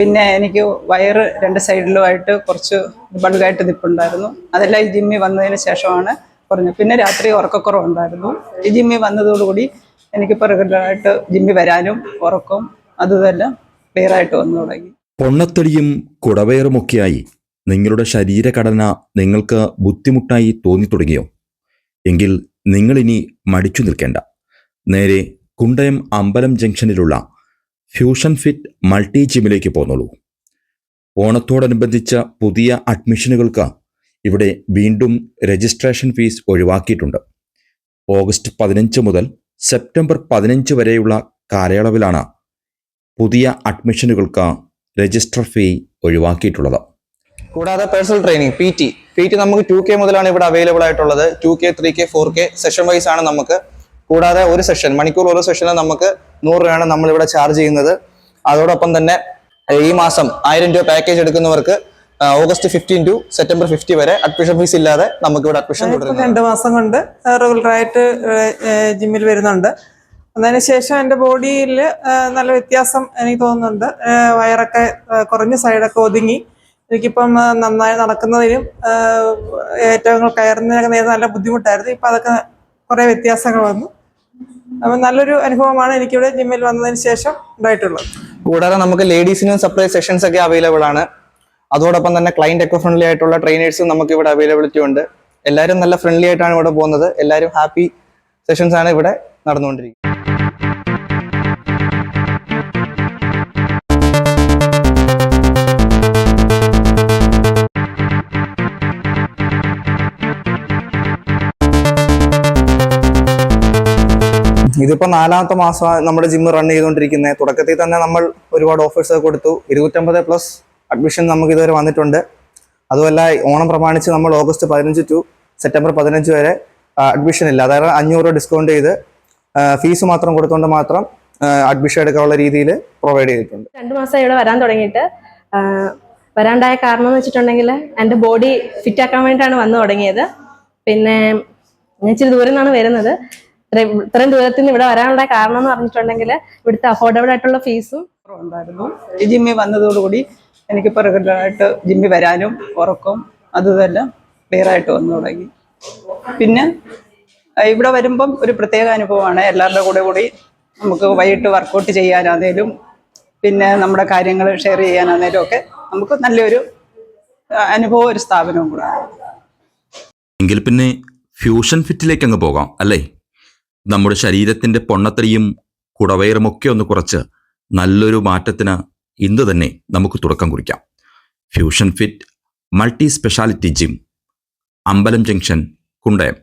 പിന്നെ എനിക്ക് വയറ് രണ്ട് സൈഡിലുമായിട്ട് കുറച്ച് ബൾഗായിട്ട് നിൽപ്പുണ്ടായിരുന്നു. അതെല്ലാം ഈ ജിമ്മിൽ വന്നതിന് ശേഷമാണ് കുറഞ്ഞു. പിന്നെ രാത്രി ഉറക്കക്കുറവുണ്ടായിരുന്നു. ഈ ജിമ്മിൽ വന്നതോടുകൂടി എനിക്കിപ്പോൾ റെഗുലറായിട്ട് ജിമ്മിൽ വരാനും ഉറക്കം അതുമെല്ലാം ക്ലിയറായിട്ട് വന്നു തുടങ്ങി. പൊണ്ണത്തടിയും കുടവയറുമൊക്കെയായി നിങ്ങളുടെ ശരീരഘടന നിങ്ങൾക്ക് ബുദ്ധിമുട്ടായി തോന്നിത്തുടങ്ങിയോ? എങ്കിൽ നിങ്ങളിനി മടിച്ചു നിൽക്കേണ്ട. നേരെ കുണ്ടയം അമ്പലം ജംഗ്ഷനിലുള്ള ഫ്യൂഷൻ ഫിറ്റ് മൾട്ടി ജിമ്മിലേക്ക് പോന്നോളൂ. ഓണത്തോടനുബന്ധിച്ച പുതിയ അഡ്മിഷനുകൾക്ക് ഇവിടെ വീണ്ടും രജിസ്ട്രേഷൻ ഫീസ് ഒഴിവാക്കിയിട്ടുണ്ട്. ഓഗസ്റ്റ് 15 മുതൽ സെപ്റ്റംബർ 15 വരെയുള്ള കാലയളവിലാണ് പുതിയ അഡ്മിഷനുകൾക്ക് രജിസ്റ്റർ ഫീ ഒഴിവാക്കിയിട്ടുള്ളത്. കൂടാതെ പേഴ്സണൽ ട്രെയിനിങ് പി ടി നമുക്ക് 2K മുതലാണ് ഇവിടെ അവൈലബിൾ ആയിട്ടുള്ളത്. 2K 3K 4K session vice ആണ് നമുക്ക്. കൂടാതെ ഒരു സെഷൻ മണിക്കൂർ ഓരോ സെഷന് നമുക്ക് 100 രൂപയാണ് നമ്മളിവിടെ ചാർജ് ചെയ്യുന്നത്. അതോടൊപ്പം തന്നെ ഈ മാസം 1000 രൂപ പാക്കേജ് എടുക്കുന്നവർക്ക് ഓഗസ്റ്റ് 15 ടു സെപ്റ്റംബർ 50 വരെ അഡ്മിഷൻ ഫീസ് ഇല്ലാതെ നമുക്ക് ഇവിടെ അഡ്മിഷൻ കൊടുക്കും. 2 മാസം കൊണ്ട് റെഗുലറായിട്ട് ജിമ്മിൽ വരുന്നുണ്ട്. അതിനുശേഷം എൻ്റെ ബോഡിയിൽ നല്ല വ്യത്യാസം എനിക്ക് തോന്നുന്നുണ്ട്. വയറൊക്കെ കുറഞ്ഞ സൈഡൊക്കെ ഒതുങ്ങി. എനിക്കിപ്പം നന്നായി നടക്കുന്നതിനും ഏറ്റവും കയറുന്നതിനൊക്കെ നേരെ നല്ല ബുദ്ധിമുട്ടായിരുന്നു. ഇപ്പം അതൊക്കെ കുറേ വ്യത്യാസങ്ങൾ വന്നു. അപ്പം നല്ലൊരു അനുഭവമാണ് എനിക്കിവിടെ ജിമ്മിൽ വന്നതിന് ശേഷം ഉണ്ടായിട്ടുള്ളത്. കൂടാതെ നമുക്ക് ലേഡീസിനും സെപ്പറേറ്റ് സെഷൻസ് ഒക്കെ അവൈലബിൾ ആണ്. അതോടൊപ്പം തന്നെ ക്ലൈന്റ് എക്കോ ഫ്രണ്ട്ലി ആയിട്ടുള്ള ട്രെയിനേഴ്സും നമുക്ക് ഇവിടെ അവൈലബിലിറ്റി ഉണ്ട്. എല്ലാവരും നല്ല ഫ്രണ്ട്ലി ആയിട്ടാണ് ഇവിടെ പോകുന്നത്. എല്ലാവരും ഹാപ്പി സെഷൻസ് ആണ് ഇവിടെ നടന്നുകൊണ്ടിരിക്കുന്നത്. ഇതിപ്പോൾ 4ാമത്തെ മാസമാണ് നമ്മുടെ ജിമ്മ് റൺ ചെയ്തുകൊണ്ടിരിക്കുന്നത്. തുടക്കത്തിൽ തന്നെ നമ്മൾ ഒരുപാട് ഓഫേഴ്സ് കൊടുത്തു. 250+ അഡ്മിഷൻ നമുക്ക് ഇതുവരെ വന്നിട്ടുണ്ട്. അതുമല്ല ഓണം പ്രമാണിച്ച് നമ്മൾ ഓഗസ്റ്റ് 15 ടു സെപ്റ്റംബർ 15 വരെ അഡ്മിഷൻ ഇല്ല. അതായത് 500 രൂപ ഡിസ്കൗണ്ട് ചെയ്ത് ഫീസ് മാത്രം കൊടുത്തുകൊണ്ട് മാത്രം അഡ്മിഷൻ എടുക്കാനുള്ള രീതിയിൽ പ്രൊവൈഡ് ചെയ്തിട്ടുണ്ട്. 2 മാസം ഇവിടെ വരാൻ തുടങ്ങിയിട്ട് വരാണ്ടായ കാരണം എന്ന് വെച്ചിട്ടുണ്ടെങ്കിൽ എൻ്റെ ബോഡി ഫിറ്റ് ആക്കാൻ വേണ്ടിയിട്ടാണ് വന്നു തുടങ്ങിയത്. പിന്നെ ഞാൻ ഇച്ചിരി ദൂരം നിന്നാണ് വരുന്നത്. ഇത്രയും ദൂരത്തിൽ നിന്ന് ഇവിടെ വരാനുള്ള കാരണം എന്ന് പറഞ്ഞിട്ടുണ്ടെങ്കിൽ ഇവിടുത്തെ അഫോർഡബിൾ ആയിട്ടുള്ള ഫീസും ഉണ്ടായിരുന്നു. ഈ ജിമ്മിൽ വന്നതോടുകൂടി എനിക്കിപ്പോൾ റെഗുലറായിട്ട് ജിമ്മിൽ വരാനും ഉറക്കം അതുമെല്ലാം ക്ലിയറായിട്ട് വന്നു തുടങ്ങി. പിന്നെ ഇവിടെ വരുമ്പം ഒരു പ്രത്യേക അനുഭവമാണ്. എല്ലാവരുടെ കൂടി നമുക്ക് വൈകിട്ട് വർക്കൗട്ട് ചെയ്യാനാണേലും പിന്നെ നമ്മുടെ കാര്യങ്ങൾ ഷെയർ ചെയ്യാനാണേലും ഒക്കെ നമുക്ക് നല്ലൊരു അനുഭവം, ഒരു സ്ഥാപനവും കൂടെ. എങ്കിൽ പിന്നെ ഫ്യൂഷൻ ഫിറ്റിലേക്ക് അങ്ങ് പോകാം അല്ലേ? നമ്മുടെ ശരീരത്തിൻ്റെ പൊണ്ണത്തടിയും കുടവയറുമൊക്കെ ഒന്ന് കുറച്ച് നല്ലൊരു മാറ്റത്തിന് ഇന്ന് തന്നെ നമുക്ക് തുടക്കം കുറിക്കാം. Fusion fit multi speciality gym, Ambalam junction, Kundayam.